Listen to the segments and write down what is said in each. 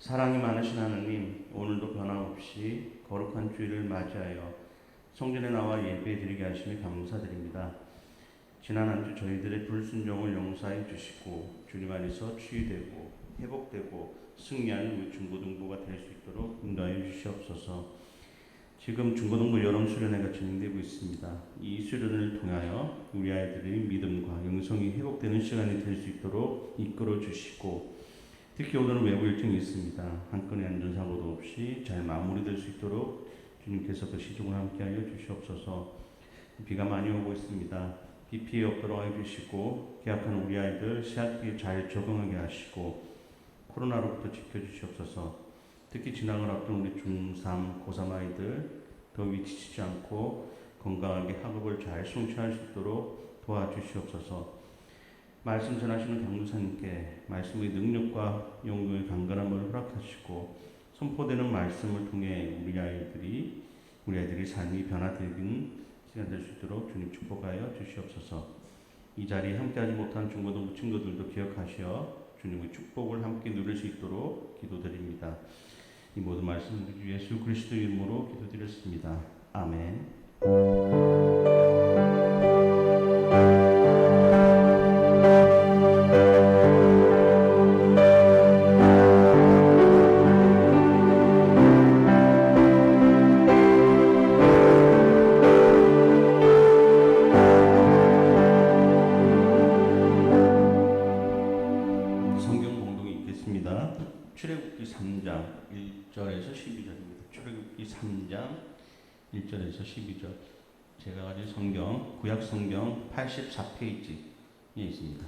사랑이 많으신 하나님, 오늘도 변함없이 거룩한 주일을 맞이하여 성전에 나와 예배드리게 하심에 감사드립니다. 지난 한 주 저희들의 불순종을 용서해 주시고 주님 안에서 치유되고 회복되고 승리하는 우리 중고등부가 될 수 있도록 인도하여 주시옵소서. 지금 중고등부 여름 수련회가 진행되고 있습니다. 이 수련을 통하여 우리 아이들의 믿음과 영성이 회복되는 시간이 될 수 있도록 이끌어 주시고, 특히 오늘은 외부 일정이 있습니다. 한 건의 안전사고도 없이 잘 마무리될 수 있도록 주님께서 그 시종을 함께하여 주시옵소서. 비가 많이 오고 있습니다. 비 피해 없도록 해주시고, 계약한 우리 아이들 새학기에 잘 적응하게 하시고 코로나로부터 지켜주시옵소서. 특히 진학을 앞둔 우리 중3, 고3 아이들 더위 지치지 않고 건강하게 학업을 잘 성취할 수 있도록 도와주시옵소서. 말씀 전하시는 강도사님께 말씀의 능력과 용도의 강건함을 허락하시고, 선포되는 말씀을 통해 우리 아이들이 삶이 변화되는 시간 될 수 있도록 주님 축복하여 주시옵소서. 이 자리에 함께하지 못한 중고등부 친구들도 기억하시어 주님의 축복을 함께 누릴 수 있도록 기도드립니다. 이 모든 말씀 우리 주 예수 그리스도 이름으로 기도드렸습니다. 아멘. 성경 공동이 있겠습니다. 출애굽기 3장 1절에서 12절입니다. 출애굽기 3장 1절에서 12절. 제가 가진 성경, 구약 성경 84페이지에 있습니다.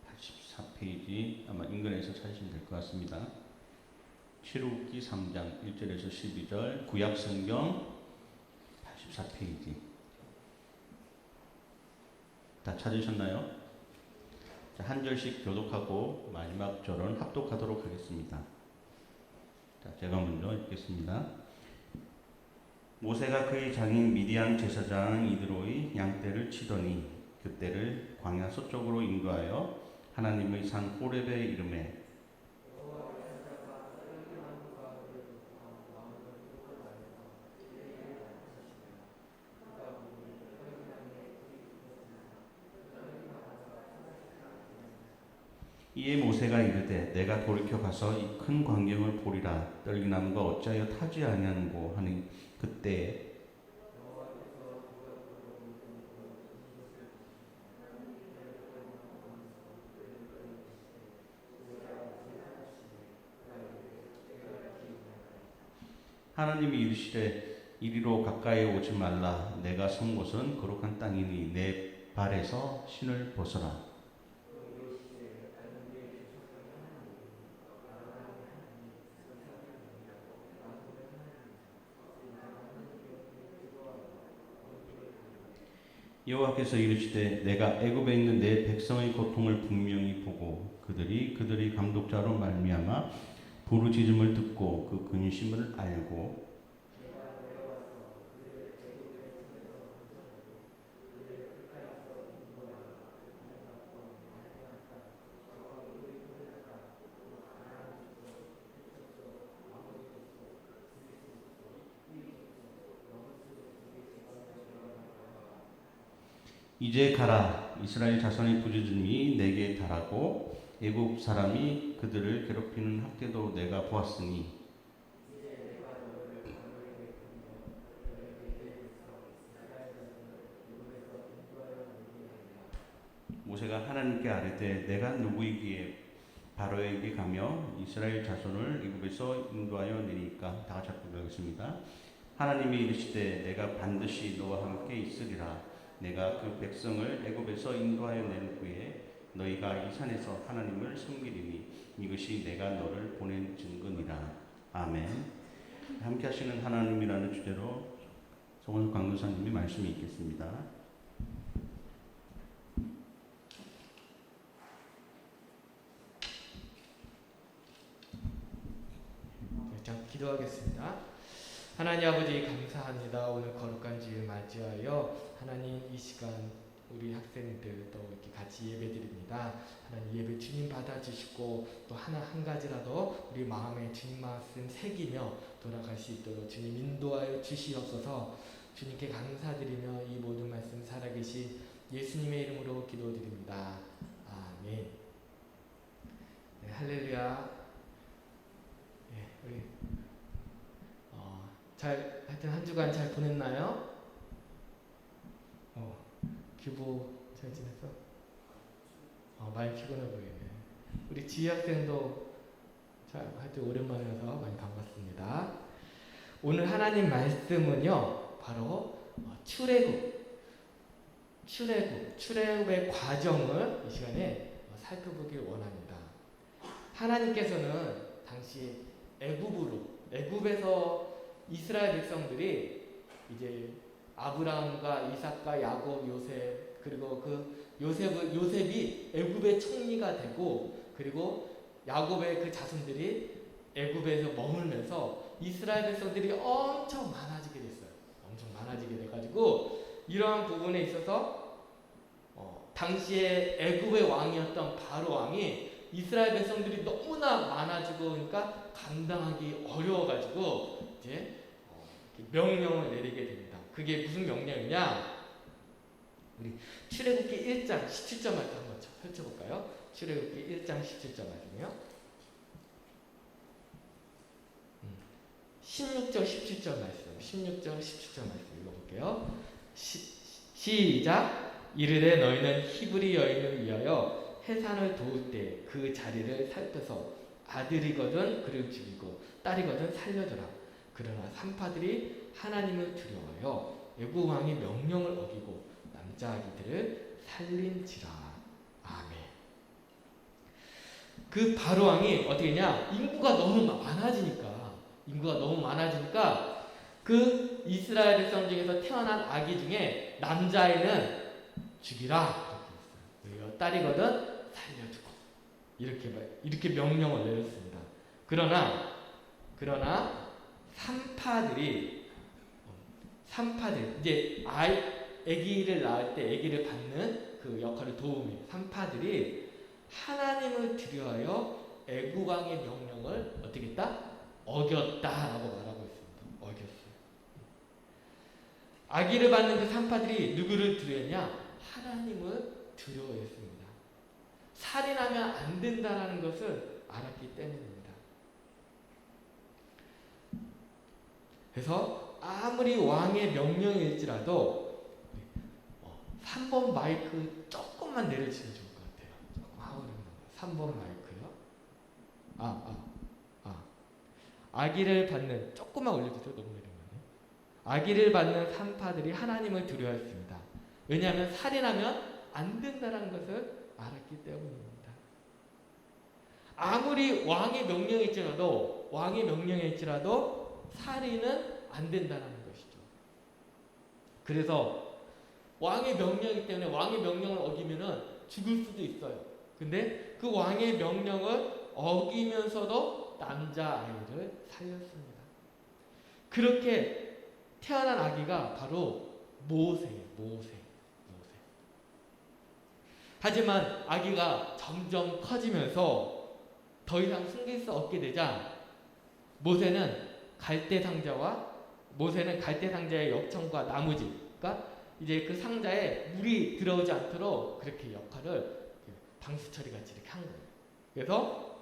84페이지 아마 인근에서 찾으시면 될 것 같습니다. 출애굽기 3장 1절에서 12절, 구약 성경 84페이지. 다 찾으셨나요? 자, 한 절씩 교독하고 마지막 절은 합독하도록 하겠습니다. 자, 제가 먼저 읽겠습니다. 모세가 그의 장인 미디안 제사장 이드로의 양떼를 치더니 그떼를 광야 서쪽으로 인도하여 하나님의 산 호렙에 이르매 이에 모세가 이르되 내가 돌이켜 가서 이 큰 광경을 보리라. 떨기나무가 어찌하여 타지 아니하는고 하니 그때 하나님이 이르시되 이리로 가까이 오지 말라. 내가 선 곳은 거룩한 땅이니 내 발에서 신을 벗어라. 여호와께서 이르시되 내가 애굽에 있는 내 백성의 고통을 분명히 보고 그들이 감독자로 말미암아 부르짖음을 듣고 그 근심을 알고 이제 가라. 이스라엘 자손의 부르짖음이 내게 달하고 애굽 사람이 그들을 괴롭히는 학대도 내가 보았으니 모세가 하나님께 아뢰되 내가 누구이기에 바로에게 가며 이스라엘 자손을 애굽에서 인도하여 내리까. 다 같이 하겠습니다. 하나님이 이르시되 내가 반드시 너와 함께 있으리라. 내가 그 백성을 애굽에서 인도하여 낸 후에 너희가 이 산에서 하나님을 섬기리니 이것이 내가 너를 보낸 증거니라. 아멘. 함께 하시는 하나님이라는 주제로 송원석 강도사님의 말씀이 있겠습니다. 자, 기도하겠습니다. 하나님 아버지 감사합니다. 오늘 거룩한 주일 맞이하여 하나님 이 시간 우리 학생들 또 이렇게 같이 예배드립니다. 하나님 예배 주님 받아주시고 또 하나 한 가지라도 우리 마음에 주님 말씀 새기며 돌아갈 수 있도록 주님 인도하여 주시옵소서. 주님께 감사드리며 이 모든 말씀 살아계신 예수님의 이름으로 기도드립니다. 아멘. 네, 할렐루야. 네, 우리 하여튼 한 주간 잘 보냈나요? 규보 잘 지냈어? 많이 피곤해 보이네. 우리 지희 학생도 하여튼 오랜만이어서 많이 반갑습니다. 오늘 하나님 말씀은요, 바로 출애굽의 과정을 이 시간에 살펴보길 원합니다. 하나님께서는 당시 애굽에서 이스라엘 백성들이 이제 아브라함과 이삭과 야곱, 요셉, 그리고 그 요셉이 애굽의 총리가 되고, 그리고 야곱의 그 자손들이 애굽에서 머물면서 이스라엘 백성들이 엄청 많아지게 됐어요. 엄청 많아지게 돼가지고 이러한 부분에 있어서 당시에 애굽의 왕이었던 바로 왕이 이스라엘 백성들이 너무나 많아지고 그러니까 감당하기 어려워가지고 이제 명령을 내리게 됩니다. 그게 무슨 명령이냐? 우리 출애굽기 1장 17절 말씀 한번 펼쳐볼까요? 출애굽기 1장 17절 말씀이요. 16절 17절 말씀, 16절 17절 말씀 읽어볼게요. 시작. 이르되 너희는 히브리 여인을 위하여 해산을 도울 때 그 자리를 살펴서 아들이거든 그를 죽이고 딸이거든 살려주라. 그러나 산파들이 하나님을 두려워하여 애굽 왕의 명령을 어기고 남자 아기들을 살린지라. 아멘. 그 바로 왕이 어떻게 했냐? 인구가 너무 많아지니까 그 이스라엘 백성 중에서 태어난 아기 중에 남자아이는 죽이라 이렇게 했어요. 딸이거든 살려주고 이렇게 명령을 내렸습니다. 그러나 산파들 이제 아기를 낳을 때 아기를 받는 그 역할을 도우며 산파들이 하나님을 두려워하여 애굽 왕의 명령을 어떻게 했다? 어겼다라고 말하고 있습니다. 어겼어요. 아기를 받는 그 산파들이 누구를 두려워했냐? 하나님을 두려워했습니다. 살인하면 안 된다라는 것을 알았기 때문입니다. 그래서 아무리 왕의 명령일지라도 3번 마이크 조금만 내려주시면 좋을 것 같아요. 조금 하고 있는 거. 3번 마이크요. 아기를 받는 조금만 올려주세요. 너무 내려가네. 아기를 받는 산파들이 하나님을 두려워했습니다. 왜냐하면 살인하면 안 된다는 것을 알았기 때문입니다. 아무리 왕의 명령일지라도 살인은 안 된다는 것이죠. 그래서 왕의 명령이기 때문에 왕의 명령을 어기면은 죽을 수도 있어요. 근데 그 왕의 명령을 어기면서도 남자아이를 살렸습니다. 그렇게 태어난 아기가 바로 모세예요. 모세. 하지만 아기가 점점 커지면서 더 이상 숨길 수 없게 되자 모세는 갈대 상자의 역청과 나무지, 그러니까 이제 그 상자에 물이 들어오지 않도록 그렇게 역할을 방수 처리 같이 이렇게 한 거예요. 그래서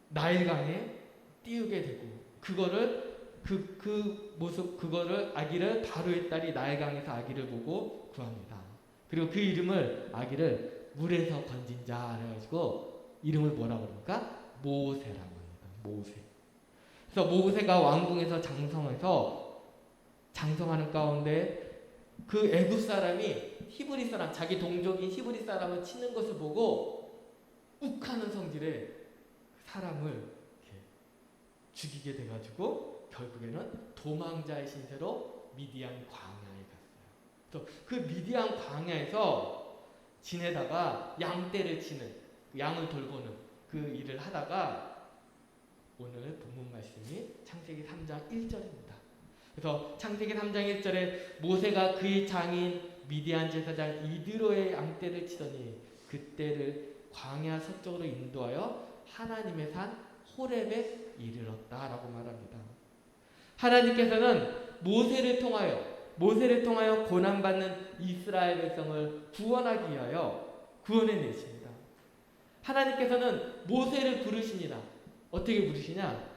나일강에 띄우게 되고 그거를 아기를 바로의 딸이 나일강에서 아기를 보고 구합니다. 그리고 그 이름을 아기를 물에서 건진 자 그래가지고 이름을 뭐라고 그럽니까? 모세라고 합니다. 모세. 그래서 모세가 왕궁에서 장성하는 가운데 그 애굽 사람이 히브리 사람, 자기 동족인 히브리 사람을 치는 것을 보고 욱하는 성질의 사람을 이렇게 죽이게 돼가지고 결국에는 도망자의 신세로 미디안 광야에 갔어요. 또 그 미디안 광야에서 지내다가 양떼를 치는, 양을 돌보는 그 일을 하다가 오늘 본문 말씀이 창세기 3장 1절입니다. 그래서 창세기 3장 1절에 모세가 그의 장인 미디안 제사장 이드로의 양떼를 치더니 그때를 광야 서쪽으로 인도하여 하나님의 산 호렙에 이르렀다라고 말합니다. 하나님께서는 모세를 통하여 고난받는 이스라엘 백성을 구원하기 위하여 구원해내십니다. 하나님께서는 모세를 부르십니다. 어떻게 부르시냐?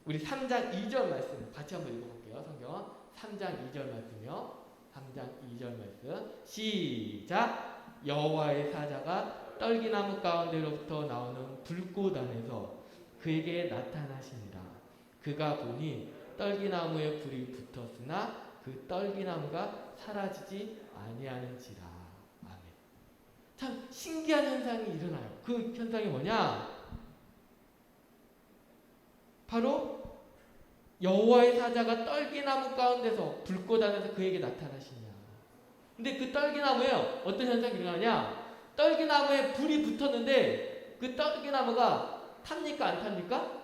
우리 3장 2절 말씀 같이 한번 읽어볼게요. 성경 3장 2절 말씀이요. 3장 2절 말씀 시작. 여호와의 사자가 떨기나무 가운데로부터 나오는 불꽃 안에서 그에게 나타나시니라. 그가 보니 떨기나무에 불이 붙었으나 그 떨기나무가 사라지지 아니하는지라. 아멘. 참 신기한 현상이 일어나요. 그 현상이 뭐냐? 바로 여호와의 사자가 떨기나무 가운데서 불꽃 안에서 그에게 나타나시냐. 근데 그 떨기나무에 어떤 현상이 일어나냐? 떨기나무에 불이 붙었는데 그 떨기나무가 탑니까 안 탑니까?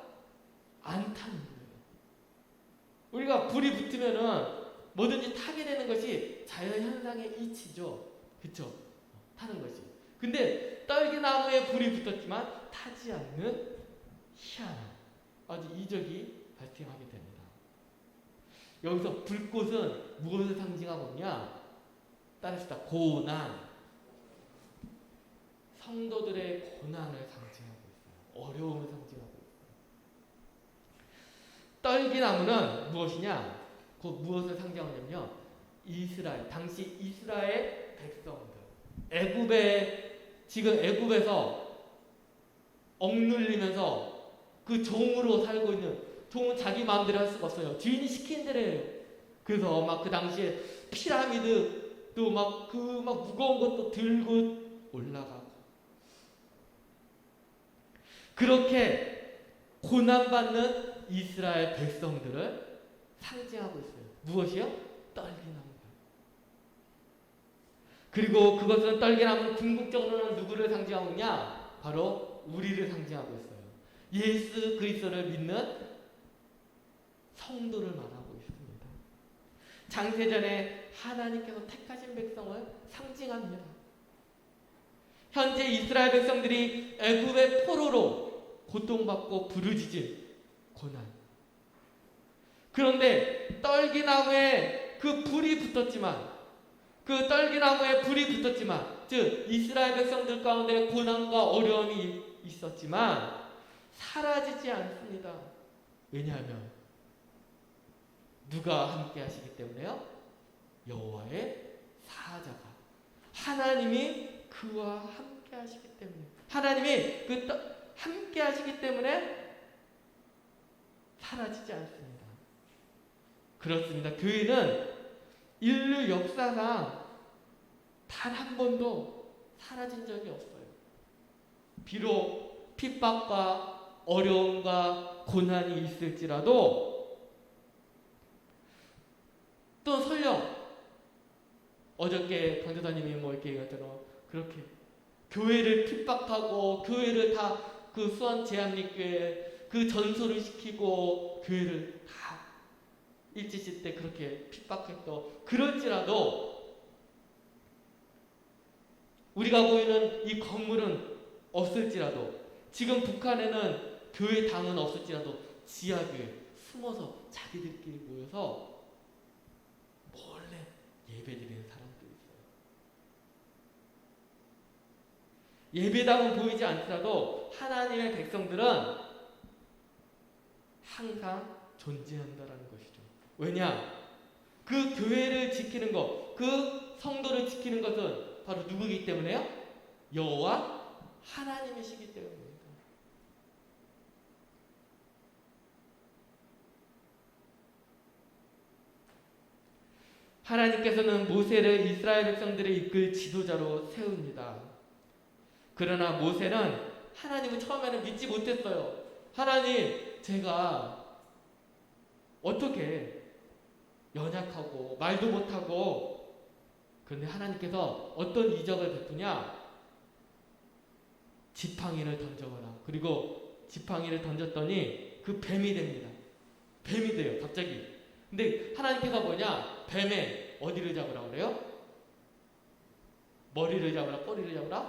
안 타는 거예요. 우리가 불이 붙으면은 뭐든지 타게 되는 것이 자연현상의 이치죠. 그쵸? 타는 것이. 근데 떨기나무에 불이 붙었지만 타지 않는 희한한 아주 이적이 발생하게 됩니다. 여기서 불꽃은 무엇을 상징하고 있냐? 따라합시다. 고난. 성도들의 고난을 상징하고 있어요. 어려움을 상징하고 있어요. 떨기나무는 무엇이냐? 그 무엇을 상징하냐면요. 이스라엘, 당시 이스라엘 백성들. 지금 애굽에서 억눌리면서 그 종으로 살고 있는, 종은 자기 마음대로 할 수가 없어요. 주인이 시킨 대로 해요. 그래서 막 그 당시에 피라미드 또 막 무거운 것도 들고 올라가고 그렇게 고난받는 이스라엘 백성들을 상징하고 있어요. 무엇이요? 떨기나무. 그리고 그것은 떨기나무는 궁극적으로는 누구를 상징하고 있냐? 바로 우리를 상징하고 있어요. 예수 그리스도를 믿는 성도를 말하고 있습니다. 장세전에 하나님께서 택하신 백성을 상징합니다. 현재 이스라엘 백성들이 애굽의 포로로 고통받고 부르짖은 고난. 그런데 떨기나무에 그 불이 붙었지만, 즉 이스라엘 백성들 가운데 고난과 어려움이 있었지만 사라지지 않습니다. 왜냐하면 누가 함께 하시기 때문에요? 여호와의 사자가, 하나님이 그와 함께 하시기 때문에, 하나님이 함께 하시기 때문에 사라지지 않습니다. 그렇습니다. 교회는 인류 역사상 단 한 번도 사라진 적이 없어요. 비록 핍박과 어려움과 고난이 있을지라도, 또 설령 어저께 강조사님이 이렇게 얘기했잖아요. 그렇게 교회를 핍박하고 교회를 다 그 수원 제한리교회 그 전소를 시키고 교회를 다 일제시대 때 그렇게 핍박했던, 그럴지라도 우리가 보이는 이 건물은 없을지라도, 지금 북한에는 교회 당은 없을지라도 지하교회 숨어서 자기들끼리 모여서 몰래 예배드리는 사람들이 있어요. 예배당은 보이지 않더라도 하나님의 백성들은 항상 존재한다라는 것이죠. 왜냐? 그 교회를 지키는 것, 그 성도를 지키는 것은 바로 누구이기 때문에요? 여호와 하나님이시기 때문입니다. 하나님께서는 모세를 이스라엘 백성들을 이끌 지도자로 세웁니다. 그러나 모세는 하나님을 처음에는 믿지 못했어요. 하나님, 제가 어떻게 연약하고 말도 못하고, 그런데 하나님께서 어떤 이적을 베푸냐? 지팡이를 던져봐라. 그리고 지팡이를 던졌더니 그 뱀이 됩니다. 뱀이 돼요, 갑자기. 근데 하나님께서 뭐냐? 뱀에 어디를 잡으라고 그래요? 머리를 잡으라, 꼬리를 잡으라,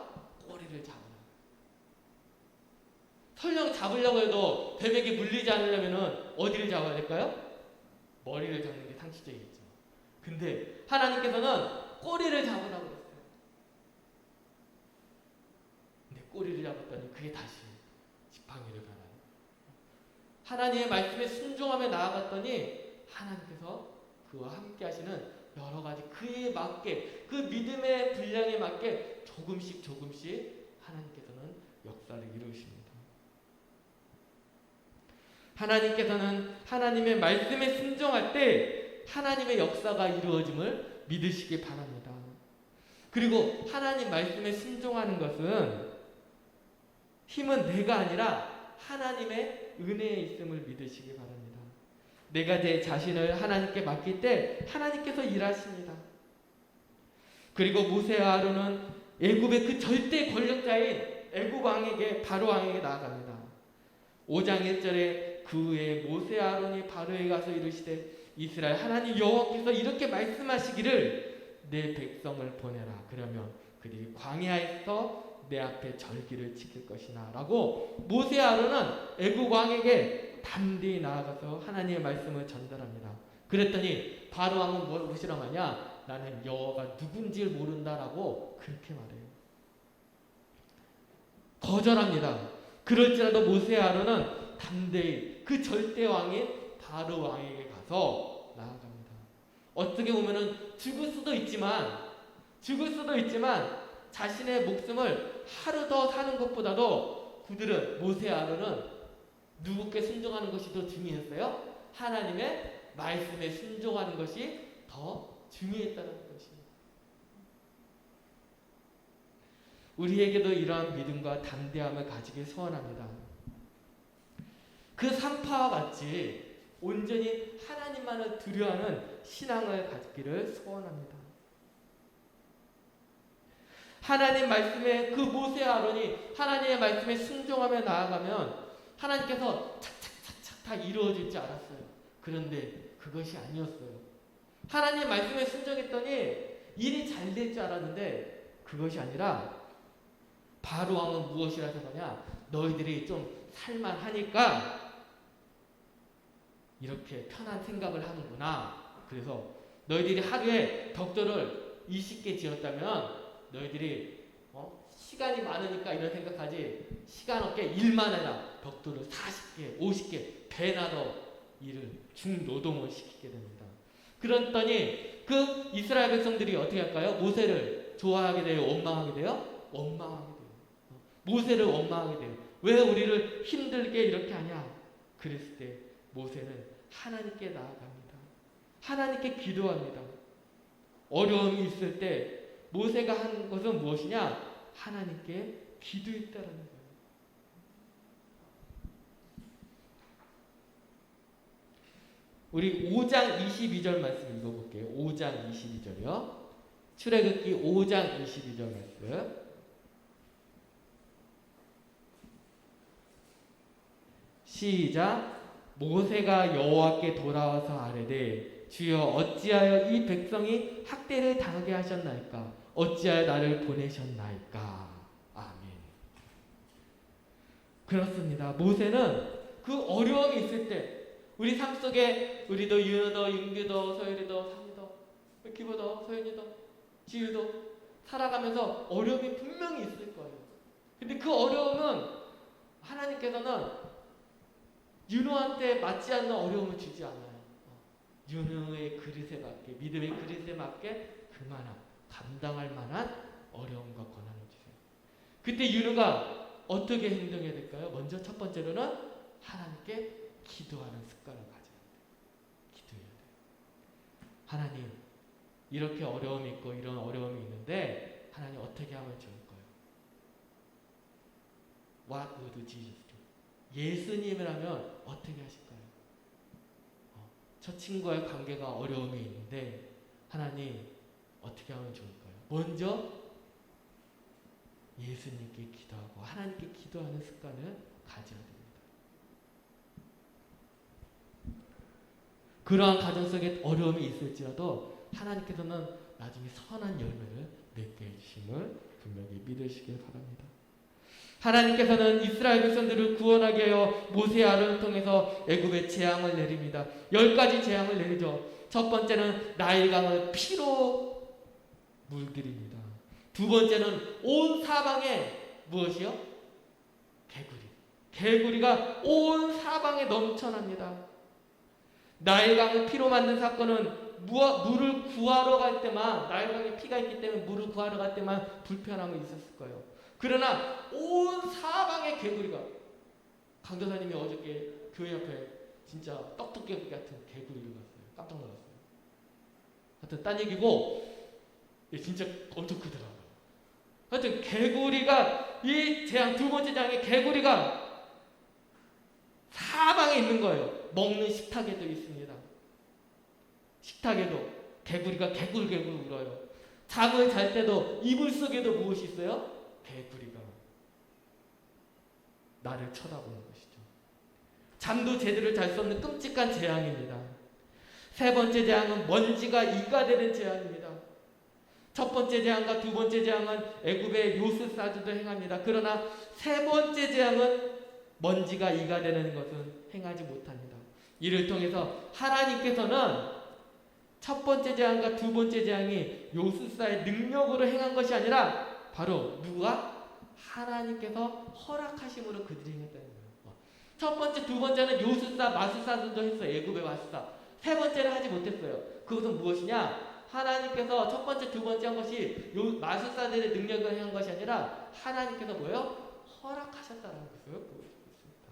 꼬리를 잡으라. 설령 잡으려고 해도 뱀에게 물리지 않으려면 어디를 잡아야 될까요? 머리를 잡는 게 상식적이겠죠. 근데 하나님께서는 꼬리를 잡으라고 그랬어요. 근데 꼬리를 잡았더니 그게 다시 지팡이를 가나요. 하나님의 말씀에 순종하며 나아갔더니 하나님께서 그와 함께 하시는 여러 가지 그에 맞게, 그 믿음의 분량에 맞게 조금씩 하나님께서는 역사를 이루십니다. 하나님께서는 하나님의 말씀에 순종할 때 하나님의 역사가 이루어짐을 믿으시기 바랍니다. 그리고 하나님 말씀에 순종하는 것은 힘은 내가 아니라 하나님의 은혜에 있음을 믿으시기 바랍니다. 내가 내 자신을 하나님께 맡길 때 하나님께서 일하십니다. 그리고 모세와 아론은 애굽의 그 절대 권력자인 애굽 왕에게, 바로 왕에게 나아갑니다. 5장 1절에 그 후에 모세와 아론이 바로에 가서 이르시되 이스라엘 하나님 여호와께서 이렇게 말씀하시기를 내 백성을 보내라. 그러면 그들이 광야에서 내 앞에 절기를 지킬 것이나 라고 모세와 아론은 애굽 왕에게 담대히 나아가서 하나님의 말씀을 전달합니다. 그랬더니 바로 왕은 무엇이라고 하냐? 나는 여호와가 누군지를 모른다라고 그렇게 말해요. 거절합니다. 그럴지라도 모세와 아론은 담대히 그 절대 왕인 바로 왕에게 가서 나아갑니다. 어떻게 보면은 죽을 수도 있지만 자신의 목숨을 하루 더 사는 것보다도 그들은, 모세와 아론은 누구께 순종하는 것이 더 중요했어요? 하나님의 말씀에 순종하는 것이 더 중요했다는 것입니다. 우리에게도 이러한 믿음과 담대함을 가지길 소원합니다. 그 산파와 같이 온전히 하나님만을 두려워하는 신앙을 갖기를 소원합니다. 하나님 말씀에, 그 모세와 아론이 하나님의 말씀에 순종하며 나아가면 하나님께서 착착착착 다 이루어질 줄 알았어요. 그런데 그것이 아니었어요. 하나님 말씀에 순종했더니 일이 잘 될 줄 알았는데 그것이 아니라 바로 왕은 무엇이라 생각하냐? 너희들이 좀 살만하니까 이렇게 편한 생각을 하는구나. 그래서 너희들이 하루에 벽돌을 20개 지었다면 너희들이 시간이 많으니까 이런 생각하지, 시간 없게 일만 해라. 벽돌을 40개, 50개 배나 더 일을 중노동을 시키게 됩니다. 그랬더니 그 이스라엘 백성들이 어떻게 할까요? 모세를 좋아하게 돼요? 원망하게 돼요? 원망하게 돼요. 모세를 원망하게 돼요. 왜 우리를 힘들게 이렇게 하냐? 그랬을 때 모세는 하나님께 나아갑니다. 하나님께 기도합니다. 어려움이 있을 때 모세가 한 것은 무엇이냐? 하나님께 기도했다라는 거예요. 우리 5장 22절 말씀 읽어볼게요. 5장 22절이요. 출애굽기 5장 22절 말씀. 시작. 모세가 여호와께 돌아와서 아뢰되 주여 어찌하여 이 백성이 학대를 당하게 하셨나이까? 어찌하여 나를 보내셨나이까? 아멘. 그렇습니다. 모세는 그 어려움이 있을 때, 우리 삶 속에 우리도 윤호도, 윤규도, 서율이도, 상도, 기보도, 서윤이도, 지유도 살아가면서 어려움이 분명히 있을 거예요. 근데 그 어려움은 하나님께서는 윤호한테 맞지 않는 어려움을 주지 않아요. 윤호의 그릇에 맞게, 믿음의 그릇에 맞게 그만한, 감당할 만한 어려움과 고난을 주세요. 그때 윤호가 어떻게 행동해야 될까요? 먼저 첫 번째로는 하나님께 기도하는 습관을 가져야 돼요. 기도해야 돼요. 하나님, 이렇게 어려움이 있고 이런 어려움이 있는데 하나님 어떻게 하면 좋을까요? What would Jesus do? 예수님이라면 어떻게 하실까요? 저 친구와의 관계가 어려움이 있는데 하나님 어떻게 하면 좋을까요? 먼저 예수님께 기도하고 하나님께 기도하는 습관을 가져야 됩니다. 그러한 가정 속에 어려움이 있을지라도 하나님께서는 나중에 선한 열매를 맺게 해주심을 분명히 믿으시길 바랍니다. 하나님께서는 이스라엘 백성들을 구원하게 하여 모세 아론을 통해서 애굽에 재앙을 내립니다. 10가지 재앙을 내리죠. 첫 번째는 나일강을 피로 물들입니다. 두 번째는 온 사방에 무엇이요? 개구리가 온 사방에 넘쳐납니다. 나일강을 피로 만든 사건은 물을 구하러 갈 때만, 나일강에 피가 있기 때문에 물을 구하러 갈 때만 불편함이 있었을 거예요. 그러나 온 사방에 개구리가, 강도사님이 어저께 교회 앞에 진짜 떡두꺼기 같은 개구리를 봤어요. 깜짝 놀랐어요. 하여튼 딴 얘기고 진짜 엄청 크더라고요. 하여튼 개구리가, 이 재앙, 두 번째 재앙에 개구리가 사방에 있는 거예요. 먹는 식탁에도 있습니다. 식탁에도 개구리가 개굴개굴 울어요. 잠을 잘 때도 이불 속에도 무엇이 있어요? 개구리가 나를 쳐다보는 것이죠. 잠도 제대로 잘 수 없는 끔찍한 재앙입니다. 세 번째 재앙은 먼지가 이가 되는 재앙입니다. 첫 번째 재앙과 두 번째 재앙은 애굽의 요스사드도 행합니다. 그러나 세 번째 재앙은 먼지가 이가 되는 것은 행하지 못합니다. 이를 통해서 하나님께서는 첫 번째 재앙과 두 번째 재앙이 요스사의 능력으로 행한 것이 아니라 바로 누가? 하나님께서 허락하심으로 그들이 행했다는 거예요. 첫 번째, 두 번째는 요스사, 마술사들도 했어요. 애굽의 마술사. 세 번째는 하지 못했어요. 그것은 무엇이냐? 하나님께서 첫 번째, 두 번째 한 것이 마술사들의 능력을 행한 것이 아니라 하나님께서 뭐예요? 허락하셨다는 것을 보여주고 있습니다.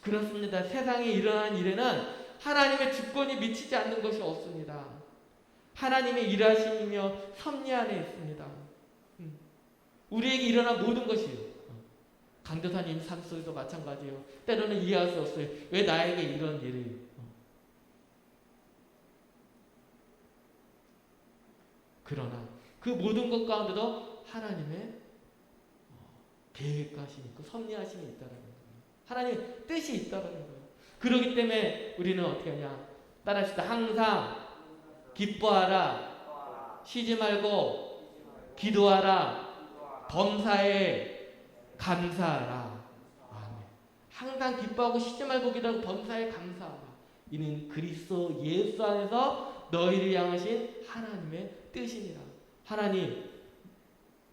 그렇습니다. 세상에 일어난 일에는 하나님의 주권이 미치지 않는 것이 없습니다. 하나님의 일하심이며 섭리 안에 있습니다. 우리에게 일어난 모든 것이요. 강도사님 삶 속에도 마찬가지예요. 때로는 이해할 수 없어요. 왜 나에게 이런 일이? 그러나 그 모든 것 가운데도 하나님의 계획하심이 있고 섭리하심이 있다는 거예요. 하나님의 뜻이 있다는 거예요. 그렇기 때문에 우리는 어떻게 하냐? 따라합시다. 항상 기뻐하라. 쉬지 말고 기도하라. 범사에 감사하라. 아멘. 항상 기뻐하고 쉬지 말고 기도하고 범사에 감사하라. 이는 그리스도 예수 안에서 너희를 향하신 하나님의 뜻이니라. 하나님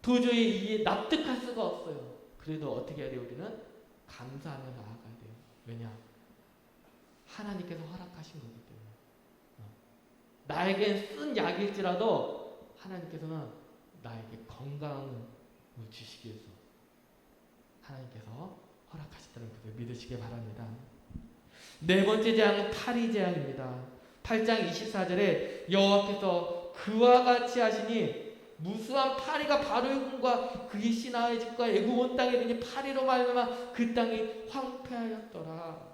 도저히 이게 납득할 수가 없어요. 그래도 어떻게 해야 돼요? 우리는 감사하며 나아가야 돼요. 왜냐? 하나님께서 허락하신 거기 때문에. 나에겐 쓴 약일지라도 하나님께서는 나에게 건강을 주시기 위해서 하나님께서 허락하셨다는 것을 믿으시기 바랍니다. 네 번째 재앙은 파리 재앙입니다. 8장 24절에 여호와께서 그와 같이 하시니 무수한 파리가 바로의 궁과 그의 신하의 집과 애굽 온 땅에 이르니 파리로 말미암아 그 땅이 황폐하였더라.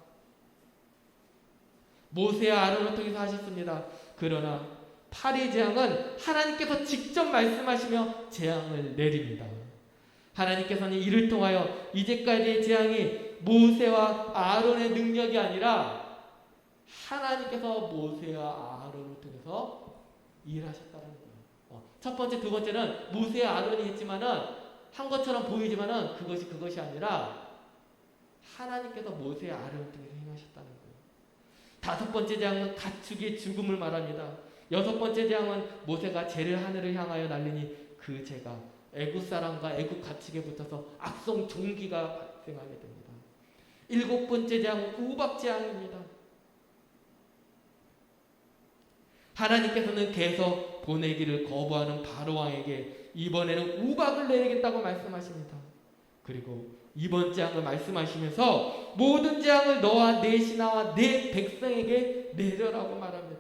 모세와 아론을 통해서 하셨습니다. 그러나 파리 재앙은 하나님께서 직접 말씀하시며 재앙을 내립니다. 하나님께서는 이를 통하여 이제까지의 재앙이 모세와 아론의 능력이 아니라 하나님께서 모세와 아론을 통해서 일하셨다는 거예요. 첫 번째, 두 번째는 모세와 아론이 했지만은 한 것처럼 보이지만은 그것이 아니라 하나님께서 모세와 아론을 통해서 행하셨다는 거예요. 다섯 번째 재앙은 가축의 죽음을 말합니다. 여섯 번째 재앙은 모세가 재를 하늘을 향하여 날리니 그 재가 애굽 사람과 애굽 가축에 붙어서 악성 종기가 발생하게 됩니다. 일곱 번째 재앙은 우박 재앙입니다. 하나님께서는 계속 보내기를 거부하는 바로 왕에게 이번에는 우박을 내리겠다고 말씀하십니다. 그리고 이번 재앙을 말씀하시면서 모든 재앙을 너와 내 신하와 내 백성에게 내려라고 말합니다.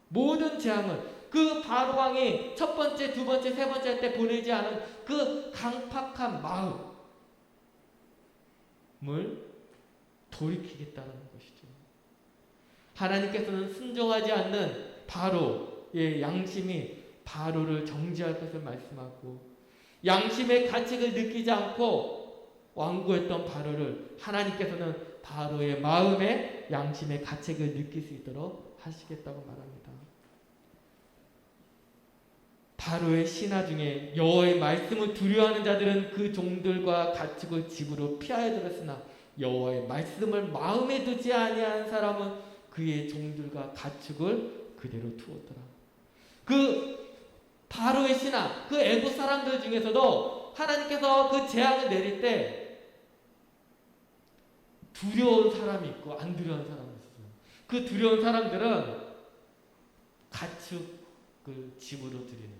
모든 재앙을 그 바로 왕이 첫 번째, 두 번째, 세 번째 할 때 보내지 않은 그 강팍한 마음을 돌이키겠다는 것이죠. 하나님께서는 순종하지 않는 바로의 양심이 바로를 정죄할 것을 말씀하고 양심의 가책을 느끼지 않고 완고했던 바로를 하나님께서는 바로의 마음에 양심의 가책을 느낄 수 있도록 하시겠다고 말합니다. 바로의 신하 중에 여호와의 말씀을 두려워하는 자들은 그 종들과 가축을 집으로 피하여 들었으나 여호와의 말씀을 마음에 두지 아니한 사람은 그의 종들과 가축을 그대로 두었더라. 그 바로의 신하, 그 애국 사람들 중에서도 하나님께서 그 재앙을 내릴 때 두려운 사람이 있고 안 두려운 사람이 있어요. 그 두려운 사람들은 가축을 집으로 들이는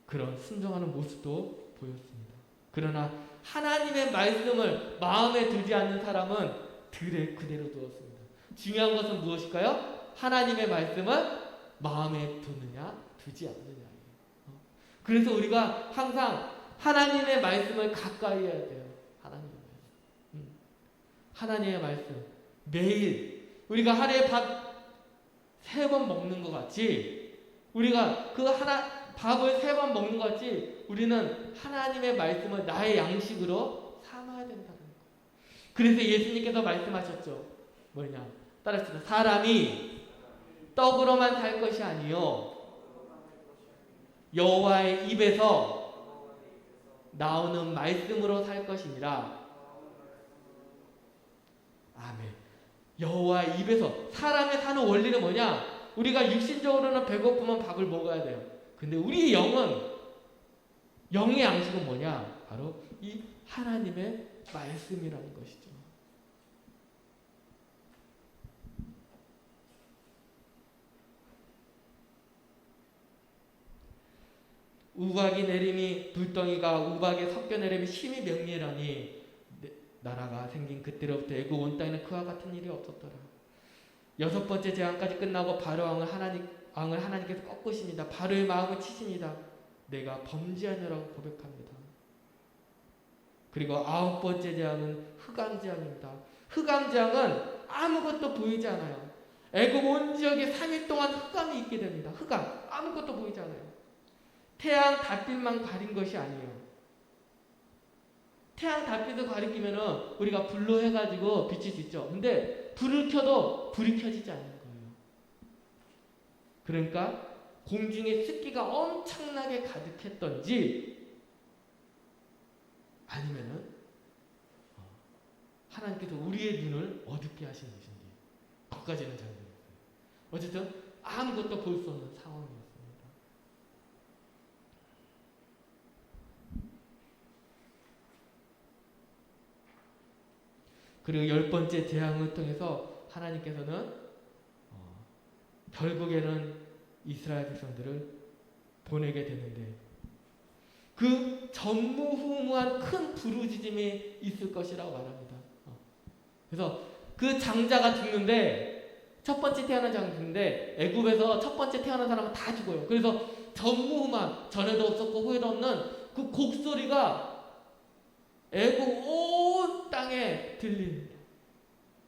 그런 순종하는 모습도 보였습니다. 그러나 하나님의 말씀을 마음에 두지 않는 사람은 들에 그대로 두었습니다. 중요한 것은 무엇일까요? 하나님의 말씀을 마음에 두느냐 두지 않느냐. 그래서 우리가 항상 하나님의 말씀을 가까이 해야 돼요. 하나님의 말씀 매일 우리가 하루에 밥 3번 먹는 것 같이 우리가 그 밥을 3번 먹는 것 같이 우리는 하나님의 말씀을 나의 양식으로 삼아야 된다는 거예요. 그래서 예수님께서 말씀하셨죠. 뭐냐? 따라합시다. 사람이 떡으로만 살 것이 아니요 여호와의 입에서 나오는 말씀으로 살 것이니라. 아멘. 여호와의 입에서 사람의 사는 원리는 뭐냐? 우리가 육신적으로는 배고프면 밥을 먹어야 돼요. 근데 우리 영의 양식은 뭐냐? 바로 이 하나님의 말씀이라는 것이죠. 우박이 내림이 불덩이가 우박에 섞여 내림이 심히 명리하니 나라가 생긴 그때로부터 애굽 온 땅에는 그와 같은 일이 없었더라. 6번째 재앙까지 끝나고 바로 왕을 하나님께서 꺾으십니다. 바로의 마음을 치십니다. 내가 범죄하느라고 고백합니다. 그리고 9번째 재앙은 흑암재앙입니다. 흑암재앙은 아무것도 보이지 않아요. 애굽 온 지역에 3일 동안 흑암이 있게 됩니다. 흑암 아무것도 보이지 않아요. 태양 달빛만 가린 것이 아니에요. 태양 달빛을 가리키면은 우리가 불로 해가지고 비칠 수 있죠. 근데 불을 켜도 불이 켜지지 않는 거예요. 그러니까 공중에 습기가 엄청나게 가득했던지 아니면은 하나님께서 우리의 눈을 어둡게 하시는 것인지 그것까지는 잘 모르겠어요. 어쨌든 아무것도 볼 수 없는 상황이었습니다. 그리고 10번째 재앙을 통해서 하나님께서는 결국에는 이스라엘 백성들을 보내게 되는데 그 전무후무한 큰 부르짖음이 있을 것이라고 말합니다. 그래서 그 장자가 죽는데 첫 번째 태어난 장자가 죽는데 애굽에서 첫 번째 태어난 사람은 다 죽어요. 그래서 전무후무한 전에도 없었고 후에도 없는 그 곡소리가 애굽 온 땅에 들립니다.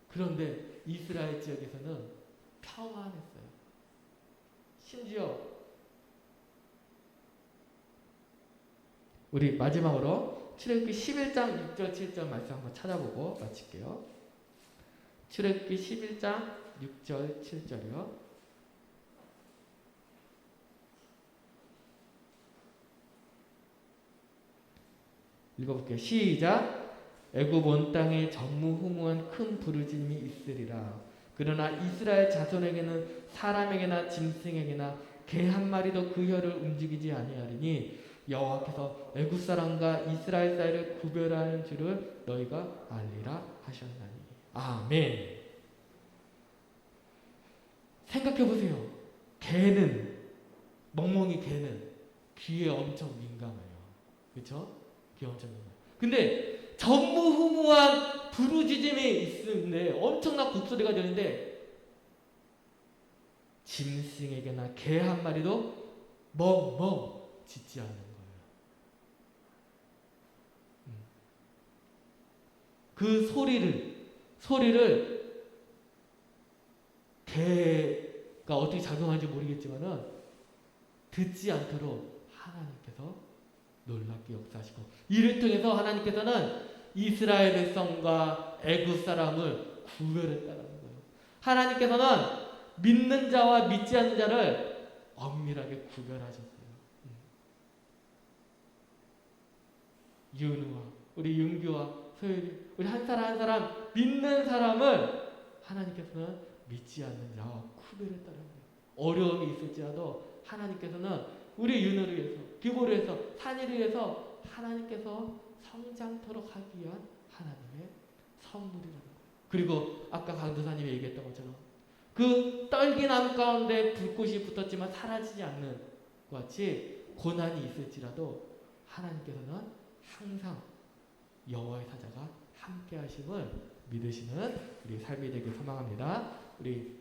그런데 이스라엘 지역에서는 평안했어요. 심지어 우리 마지막으로 출애굽기 11장 6절 7절 말씀 한번 찾아보고 마칠게요. 출애굽기 11장 6절 7절이요. 읽어볼게요. 시작. 애굽 온 땅에 전무후무한 큰 부르짖음이 있으리라. 그러나 이스라엘 자손에게는 사람에게나 짐승에게나 개 한 마리도 그 혀를 움직이지 아니하리니 여호와께서 애굽 사람과 이스라엘 사이를 구별하는 줄을 너희가 알리라 하셨나니. 아멘. 생각해보세요. 개는 멍멍이 개는 귀에 엄청 민감해요. 그렇죠? 근데 전무후무한 부르짖음이 있는데 엄청난 곡소리가 들리는데 짐승에게나 개 한 마리도 멍멍 짖지 않는 거예요. 그 소리를 개가 어떻게 작용하는지 모르겠지만은 듣지 않도록 하나님께서 놀랍게 역사하시고 이를 통해서 하나님께서는 이스라엘 백성과 애굽 사람을 구별했다는 거예요. 하나님께서는 믿는 자와 믿지 않는 자를 엄밀하게 구별하셨어요. 윤우와 우리 윤규와 소율이 우리 한 사람 한 사람 믿는 사람을 하나님께서는 믿지 않는 자와 구별했다는 거예요. 어려움이 있을지라도 하나님께서는 우리 윤우를 위해서 규보를 위해서 산이를 위해서 하나님께서 성장토록 하기 위한 하나님의 선물이라는 거예요. 그리고 아까 강도사님이 얘기했던 것처럼 그 떨기나무 가운데 불꽃이 붙었지만 사라지지 않는 것 같이 고난이 있을지라도 하나님께서는 항상 여호와의 사자가 함께 하심을 믿으시는 우리 삶이 되길 소망합니다. 우리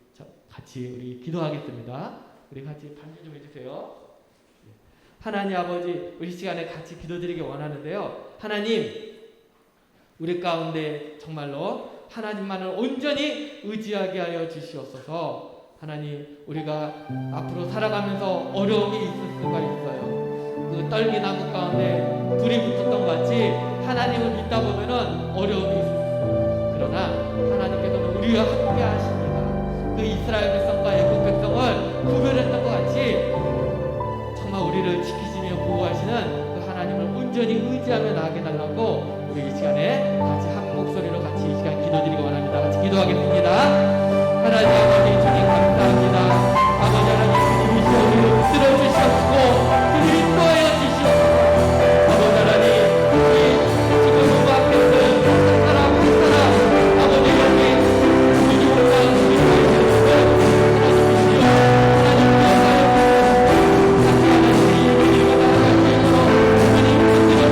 같이 우리 기도하겠습니다. 우리 같이 반주 좀 해주세요. 하나님 아버지, 우리 시간에 같이 기도드리기 원하는데요. 하나님, 우리 가운데 정말로 하나님만을 온전히 의지하게 하여 주시옵소서. 하나님, 우리가 앞으로 살아가면서 어려움이 있을 수가 있어요. 그 떨기나무 가운데 불이 붙었던 것 같이 하나님을 믿다 보면은 어려움이 있어요. 그러나 하나님께서는 우리와 함께 하십니다. 그 이스라엘 백성과 애국 백성을 구별했던 것 같이 정말 우리를 지키시며 보호하시는 그 하나님을 온전히 의지하며 나아가게 달라고 우리 이 시간에 같이 한 목소리로 같이 이 시간 기도드리기 원합니다. 같이 기도하겠습니다. 하나님 아버지 주님 감사합니다. 아버지 하나님 주님이 우리를 붙들어 주시옵고 주님이 인도하여 주시옵소서. 아버지 하나님 우리 지금 누구 앞에 있는 한 사람 한 사람 아버지 여기 주님 온다 주님 말씀을 하나님이시여 하나님 기억하여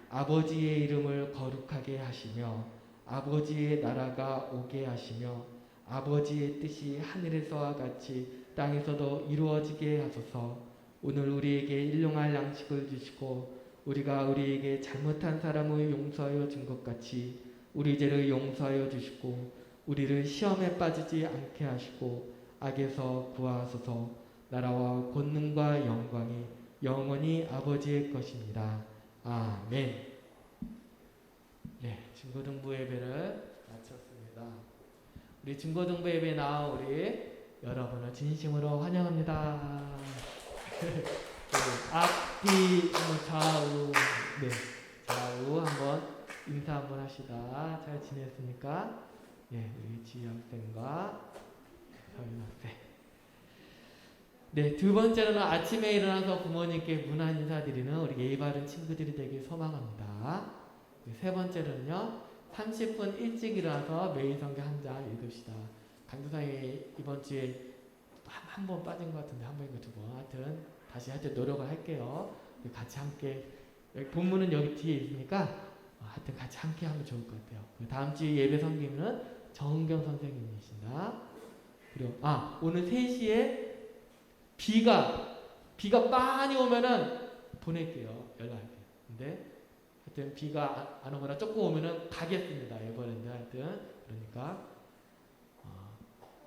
아버지의 이름을 거룩하게 하시며 아버지의 나라가 오게 하시며 아버지의 뜻이 하늘에서와 같이 땅에서도 이루어지게 하소서. 오늘 우리에게 일용할 양식을 주시고 우리가 우리에게 잘못한 사람을 용서하여 준 것 같이 우리 죄를 용서하여 주시고 우리를 시험에 빠지지 않게 하시고 악에서 구하소서. 나라와 권능과 영광이 영원히 아버지의 것입니다. 아멘. 네, 중고등부 예배를 마쳤습니다. 우리 중고등부 예배에 나온 우리 여러분을 진심으로 환영합니다. 앞뒤 좌우, 네, 좌우 한번 인사 한번 합시다. 잘 지냈습니까? 예, 우리 지희 학생과 서윤 학생. 네, 두 번째로는 아침에 일어나서 부모님께 문안 인사드리는 우리 예의 바른 친구들이 되길 소망합니다. 세 번째로는요, 30분 일찍 일어나서 매일 성경 한 장 읽읍시다. 강도사에 이번 주에 한 번 빠진 것 같은데 한 번인가 두 번, 하여튼 다시 하여튼 노력을 할게요. 같이 함께, 여기 본문은 여기 뒤에 있으니까 하여튼 같이 함께 하면 좋을 것 같아요. 다음 주 예배 섬기는 정은경 선생님이십니다. 그리고 오늘 3시에 비가 많이 오면은 보낼게요. 연락할게요. 근데 하여튼 비가 안 오거나 조금 오면은 가겠습니다. 에버랜드 하여튼 그러니까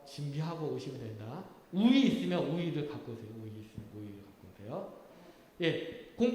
준비하고 오시면 된다. 우유 있으면 우유를 갖고 오세요. 우유 있으면 우유를 갖고 오세요. 예, 공과